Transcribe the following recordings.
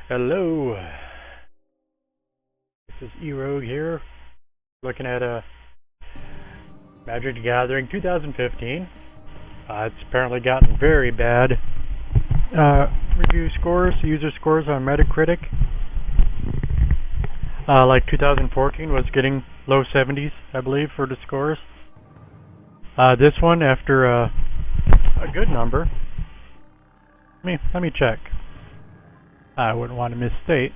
Hello, this is E-Rogue here, looking at Magic the Gathering 2015. It's apparently gotten very bad review scores, user scores on Metacritic. Like 2014 was getting low 70s, I believe, for the scores. This one, after a good number. Let me check. I wouldn't want to misstate.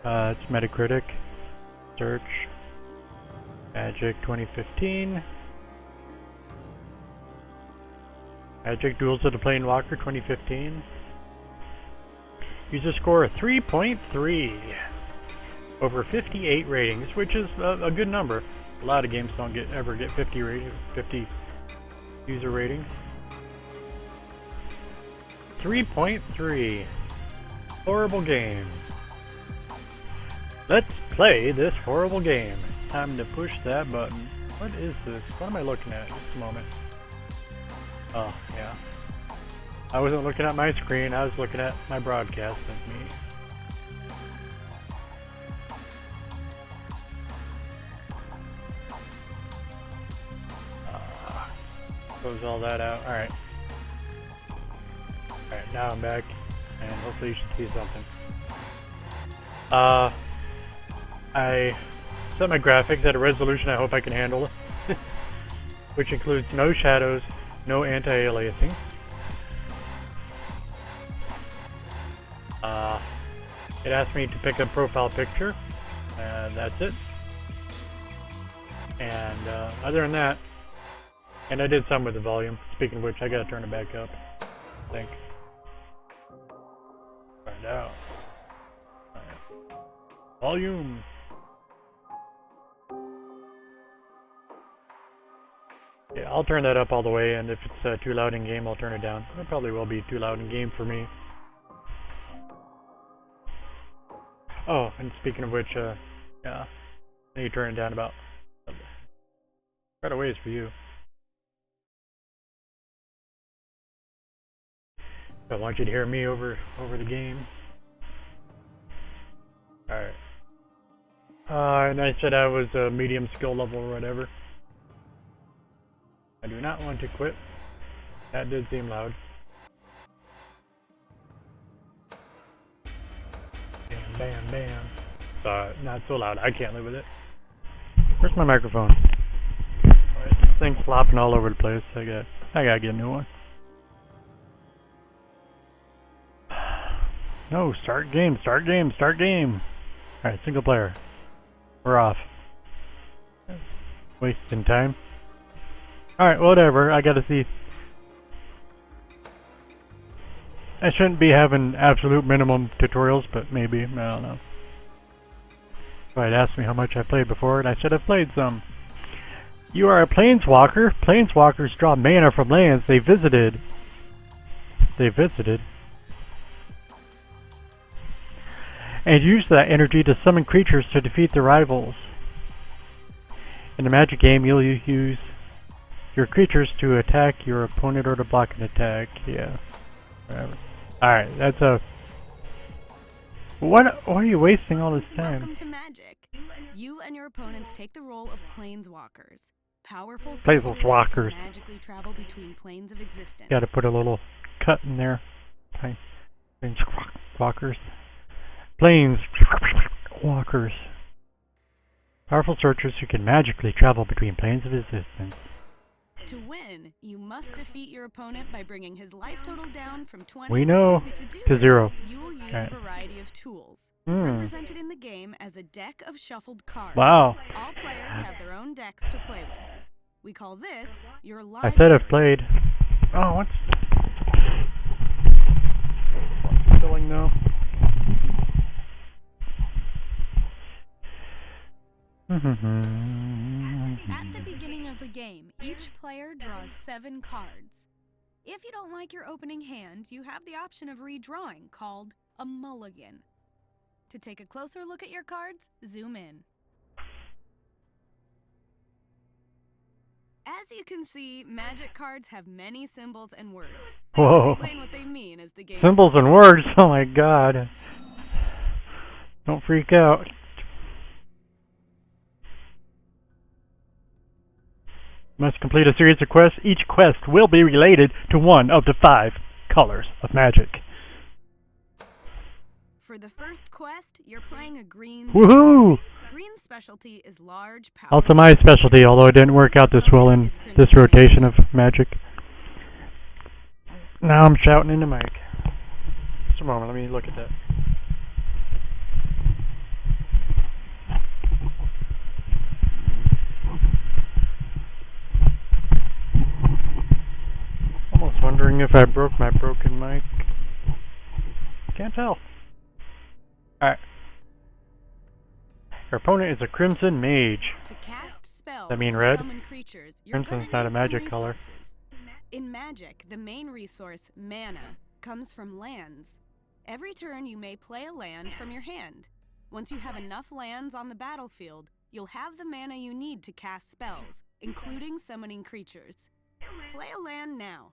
It's Metacritic. Search. Magic 2015. Magic Duels of the Planewalker 2015. User score of 3.3. Over 58 ratings, which is a good number. A lot of games don't ever get 50 user ratings. 3.3. Horrible game. Let's play this horrible game. Time to push that button. What is this? What am I looking at? Just a moment. Oh, yeah. I wasn't looking at my screen, I was looking at my broadcast of me. Close all that out. Alright. Alright, now I'm back. And hopefully you should see something. I set my graphics at a resolution I hope I can handle. Which includes no shadows, no anti-aliasing. It asked me to pick a profile picture, and that's it. And other than that, and I did some with the volume. Speaking of which, I gotta turn it back up, I think. Find out. Right. Volume. Yeah, I'll turn that up all the way, and if it's too loud in game, I'll turn it down. It probably will be too loud in game for me. Oh, and speaking of which, yeah, I need to turn it down about quite a ways for you. I want you to hear me over the game. Alright. And I said I was a medium skill level or whatever. I do not want to quit. That did seem loud. Bam, bam, bam. Not so loud. I can't live with it. Where's my microphone? Alright, this thing's flopping all over the place. I gotta get a new one. No, start game, start game, start game. Alright, single player. We're off. Wasting time. Alright, whatever. I gotta see. I shouldn't be having absolute minimum tutorials, but maybe. I don't know. Somebody asked me how much I played before, and I said I've played some. You are a planeswalker. Planeswalkers draw mana from lands they visited. And use that energy to summon creatures to defeat their rivals. In the Magic game, you'll use your creatures to attack your opponent or to block an attack. Yeah. Whatever. Alright, that's a... What are you wasting all this time? Welcome to Magic. You and your opponents take the role of planeswalkers. Powerful Planeswalkers. magically travel between planes of existence. Gotta put a little cut in there. Planeswalkers. Planeswalkers. Powerful sorcerers who can magically travel between planes of existence. To win, you must defeat your opponent by bringing his life total down from 20 We know to 0. You will use a variety of tools, represented in the game as a deck of shuffled cards. Wow. All players have their own decks to play with. We call this your life. I said I've played. Oh, what's filling though? At the beginning of the game, each player draws 7 cards. If you don't like your opening hand, you have the option of redrawing, called a mulligan. To take a closer look at your cards, zoom in. As you can see, Magic cards have many symbols and words. Whoa. I'll explain what they mean as the game Symbols and words? Oh my god. Don't freak out. Must complete a series of quests. Each quest will be related to one of the 5 colors of magic. For the first quest, you're playing a green. Woohoo! Green's specialty is large power. Also my specialty, although it didn't work out this well in this rotation of magic. Now I'm shouting in the mic. Just a moment, let me look at that. Almost wondering if I broke my broken mic. Can't tell. Alright. Your opponent is a Crimson Mage. To cast spells That mean or red? summon creatures, you're Crimson's gonna not a need magic some color. resources. In Magic, the main resource, mana, comes from lands. Every turn you may play a land from your hand. Once you have enough lands on the battlefield, you'll have the mana you need to cast spells, including summoning creatures. Play a land now.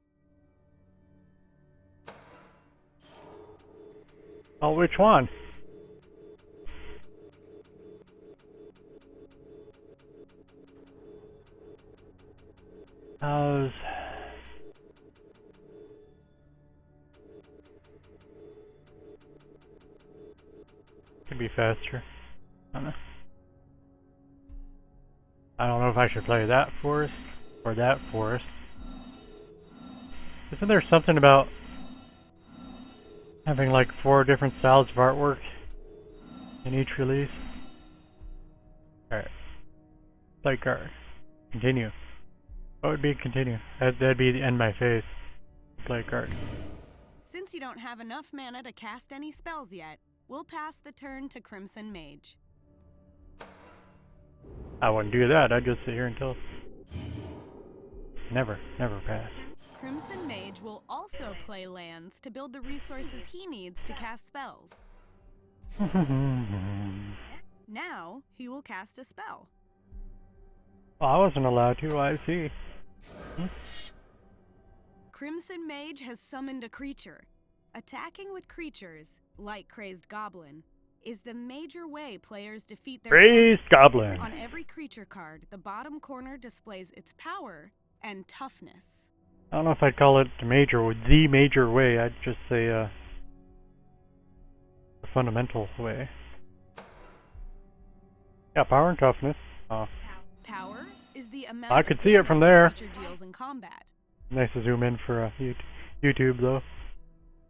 Oh, which one? Could be faster. I don't know. I don't know if I should play that forest or that forest. Isn't there something about having like 4 different styles of artwork in each release? Alright. Play card. Continue. What would be continue? That'd be the end my face. Play card. Since you don't have enough mana to cast any spells yet, we'll pass the turn to Crimson Mage. I wouldn't do that. I'd just sit here until never pass. Crimson Mage will also play lands to build the resources he needs to cast spells. Now, he will cast a spell. Oh, I wasn't allowed to, I see. Crimson Mage has summoned a creature. Attacking with creatures, like Crazed Goblin, is the major way players defeat their Crazed opponents. Goblin! On every creature card, the bottom corner displays its power and toughness. I don't know if I'd call it the major way. I'd just say the fundamental way. Yeah, power and toughness. Power is the amount I of could see it from damage a there. creature deals in combat. Nice to zoom in for YouTube though.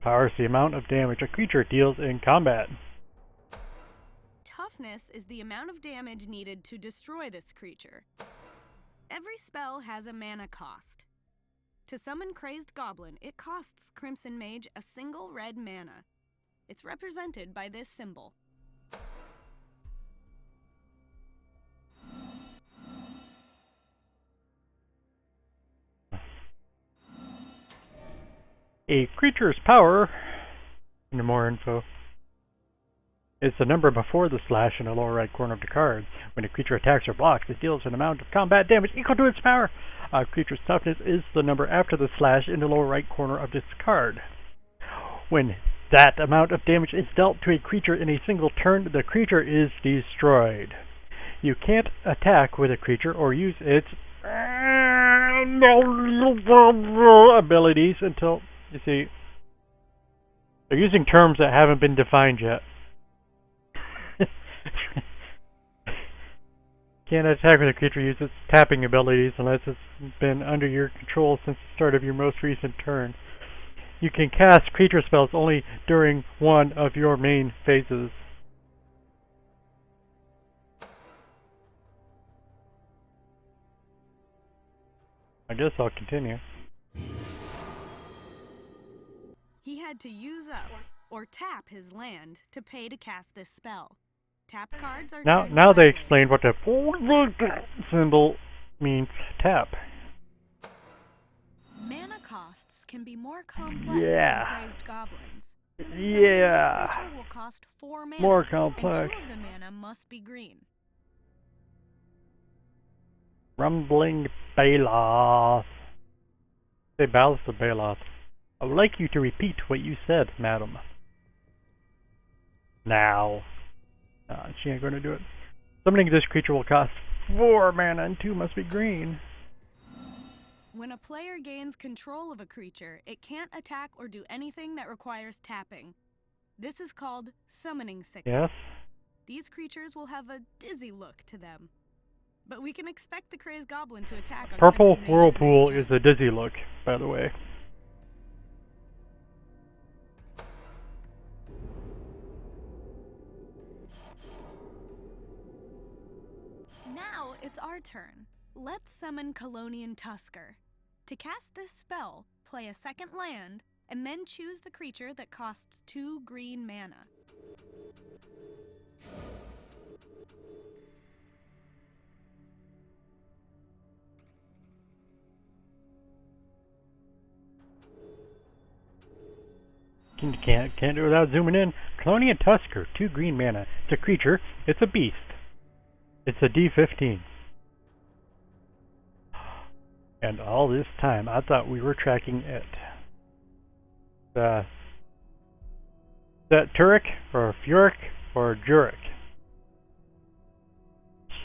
Power is the amount of damage a creature deals in combat. Toughness is the amount of damage needed to destroy this creature. Every spell has a mana cost. To summon Crazed Goblin, it costs Crimson Mage a single red mana. It's represented by this symbol. A creature's power, and more info, is the number before the slash in the lower right corner of the card. When a creature attacks or blocks, it deals an amount of combat damage equal to its power. A creature's toughness is the number after the slash in the lower right corner of this card. When that amount of damage is dealt to a creature in a single turn, the creature is destroyed. You can't attack with a creature or use its abilities until, you see, they're using terms that haven't been defined yet. Can't attack with a creature use its tapping abilities unless it's been under your control since the start of your most recent turn. You can cast creature spells only during one of your main phases. I guess I'll continue. He had to use up or tap his land to pay to cast this spell. Tap cards are turned Now they sideways. explained what the symbol means. Tap. Mana costs can be more complex Yeah. than Crazed Goblins. Yeah. This creature will cost 4 mana, More and complex. 2 of the mana must be green. Rumbling Baloth. Say Baloth or Baloth. I would like you to repeat what you said, madam. Now. She ain't gonna do it. Summoning this creature will cost 4 mana and 2 must be green. When a player gains control of a creature, it can't attack or do anything that requires tapping. This is called summoning sickness. Yes. These creatures will have a dizzy look to them. But we can expect the Crazed Goblin to attack on Purple Crimson Mage's Whirlpool next is turn. a dizzy look, by the way. Now it's our turn. Let's summon Colonian Tusker. To cast this spell, play a second land, and then choose the creature that costs 2 green mana. Can't do it without zooming in. Colonian Tusker, 2 green mana. It's a creature. It's a beast. It's a D15. And all this time, I thought we were tracking it. Is that Turek, or Furik, or Jurek?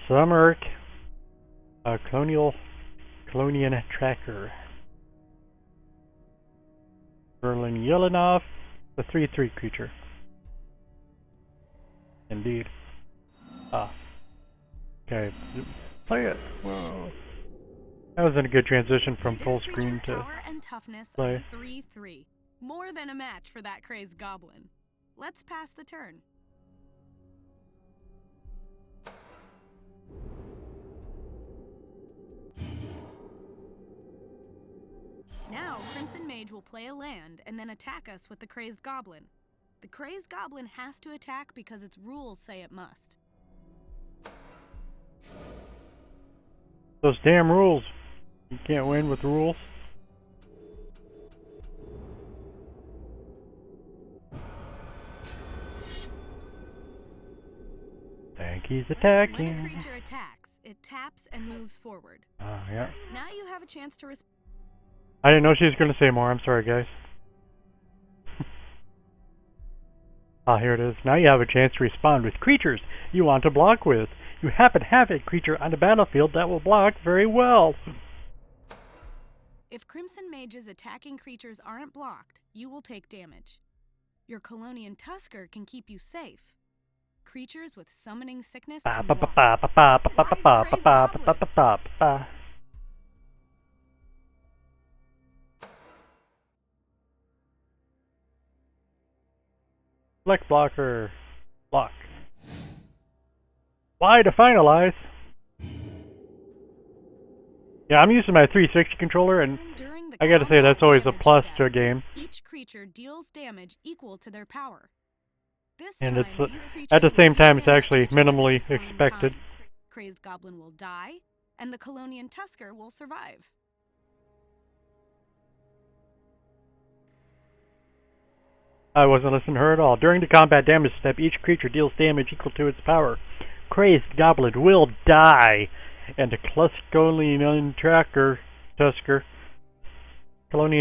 Summeric, Colonian Tracker. Berlin Yelenov, the 3/3 creature. Indeed. Okay. Play it. Whoa. That wasn't a good transition from full screen This creature's to power and toughness play. are 3/3. More than a match for that Crazed Goblin. Let's pass the turn. Now, Crimson Mage will play a land and then attack us with the Crazed Goblin. The Crazed Goblin has to attack because its rules say it must. Those damn rules. You can't win with rules. Think he's When a attacking. creature attacks, it taps and moves forward. Yeah. Now you have a chance to respond. I didn't know she was going to say more. I'm sorry, guys. Here it is. Now you have a chance to respond with creatures you want to block with. You happen to have a creature on the battlefield that will block very well. If Crimson Mage's attacking creatures aren't blocked, you will take damage. Your Colonian Tusker can keep you safe. Creatures with summoning sickness can block. Select blocker. Block. Y to finalize. Yeah, I'm using my 360 controller, and During the I gotta say that's always a combat plus damage to a step, game. Each creature deals damage equal to their power. This And time, it's these creatures at the will same deal time, it's damage to actually each other at the minimally same expected. time. Crazed Goblin will die, and the Colonian Tusker will survive. I wasn't listening to her at all. During the combat damage step, each creature deals damage equal to its power. Crazed Goblin will die, and the Colonian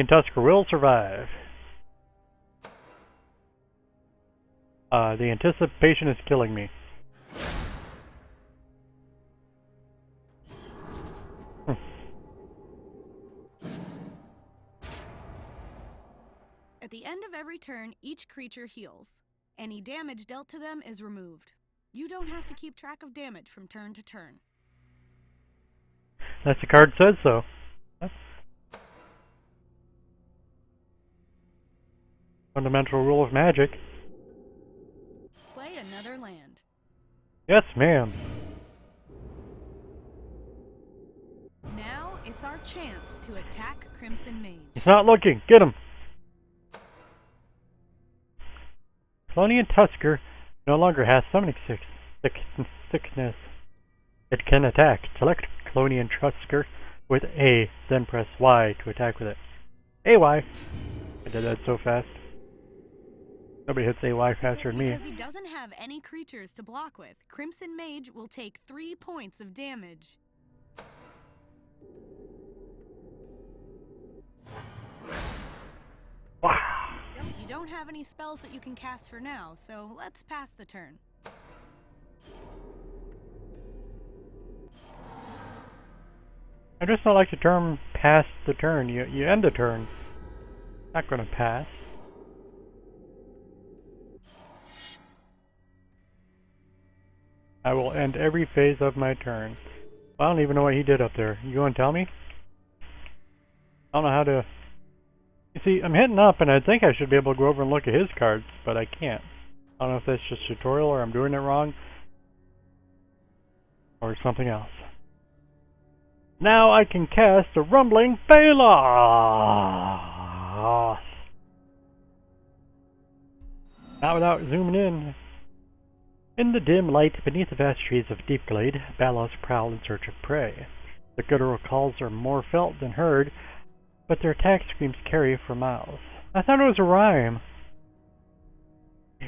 Tusker will survive. The anticipation is killing me. At the end of every turn, each creature heals. Any damage dealt to them is removed. You don't have to keep track of damage from turn to turn. That's the card says so. Fundamental rule of magic. Play another land. Yes, ma'am. Now it's our chance to attack Crimson Mage. He's not looking. Get him. Colonian Tusker no longer has summoning sickness. It can attack. Select Colonian Tusker with A, then press Y to attack with it. AY. I did that so fast. Nobody hits AY faster than me. Because he doesn't have any creatures to block with, Crimson Mage will take 3 points of damage. Wow. You don't have any spells that you can cast for now, so let's pass the turn. I just don't like the term pass the turn. You end the turn. Not gonna pass. I will end every phase of my turn. I don't even know what he did up there. You gonna tell me? I don't know how to... You see, I'm hitting up and I think I should be able to go over and look at his cards, but I can't. I don't know if that's just tutorial or I'm doing it wrong. Or something else. Now I can cast a Rumbling Baloth! Not without zooming in. In the dim light beneath the vast trees of Deepglade, Baloths prowl in search of prey. Their guttural calls are more felt than heard, but their attack screams carry for miles. I thought it was a rhyme.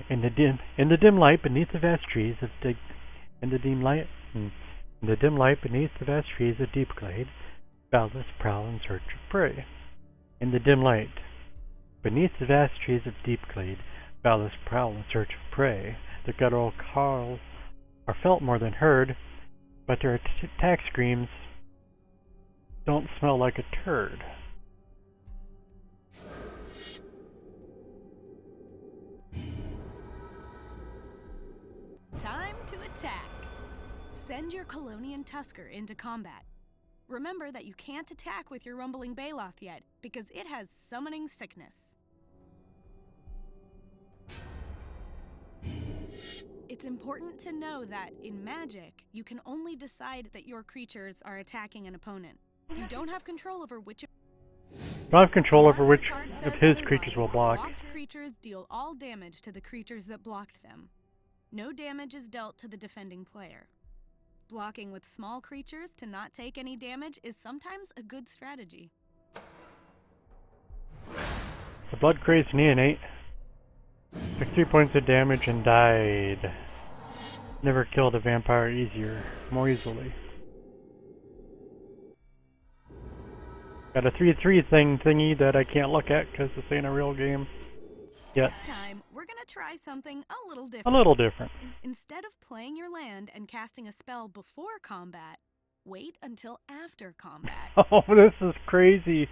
In the dim light beneath the vast trees of Deepglade, Baloths prowl in search of prey. In the dim light beneath the vast trees of Deepglade, Baloths prowl in search of prey. The guttural calls are felt more than heard, but their attack screams don't smell like a turd. Time to attack. Send your Colonian Tusker into combat. Remember that you can't attack with your Rumbling Baloth yet, because it has Summoning Sickness. It's important to know that, in Magic, you can only decide that your creatures are attacking an opponent. You don't have control over which... Don't have control over Unless which the card of says his otherwise, creatures will block. Blocked creatures deal all damage to the creatures that blocked them. No damage is dealt to the defending player. Blocking with small creatures to not take any damage is sometimes a good strategy. The Blood-Crazed Neonate took 3 points of damage and died. Never killed a vampire more easily. Got a 3/3 thingy that I can't look at because this ain't a real game yet. This time, we're gonna try something a little A different. little different. Instead of playing your land and casting a spell before combat, wait until after combat. Oh, this is crazy.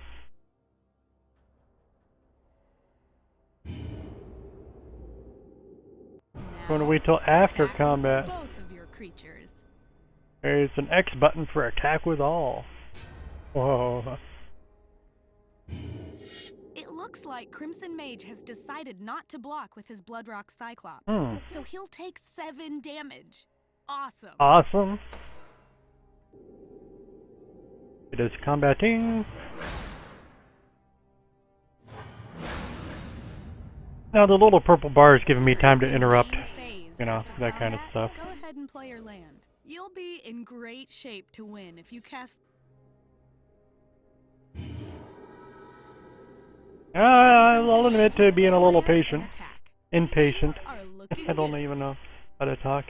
Going to wait till after Attack with combat. both of your creatures. There's an X button for attack with all. Whoa. It looks like Crimson Mage has decided not to block with his Bloodrock Cyclops. So he'll take 7 damage. Awesome. Awesome. It is combating. Now the little purple bar is giving me time to interrupt. You know, that kind of stuff. Go ahead and play your land. You'll be in great shape to win if you cast... I'll admit to being a little patient. Attack. Impatient. Things are looking I don't good. even know how to talk.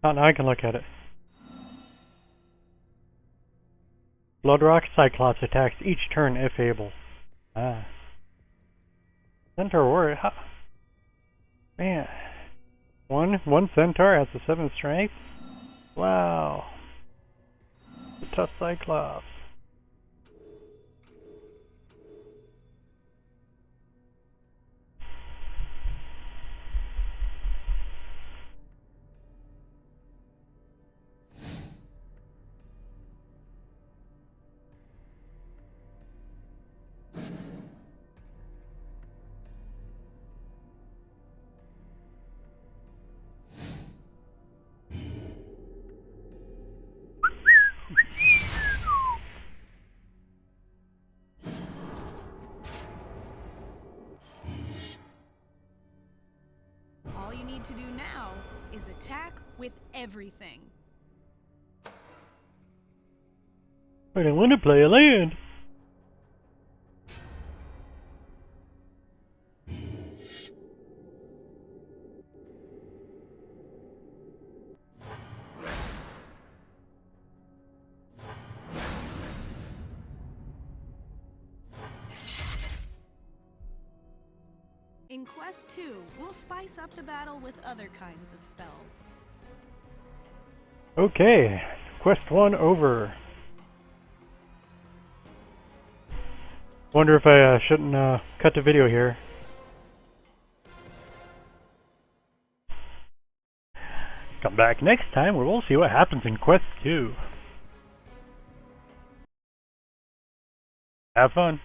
Oh, now I can look at it. Bloodrock Cyclops attacks each turn if able. Ah. Centaur Warrior. Huh. Man. One Centaur has a 7 strength? Wow. A tough Cyclops. All you need to do now is attack with everything. I don't want to play a land. In Quest 2, we'll spice up the battle with other kinds of spells. Okay, Quest 1 over. Wonder if I shouldn't cut the video here. Come back next time where we'll see what happens in Quest 2. Have fun.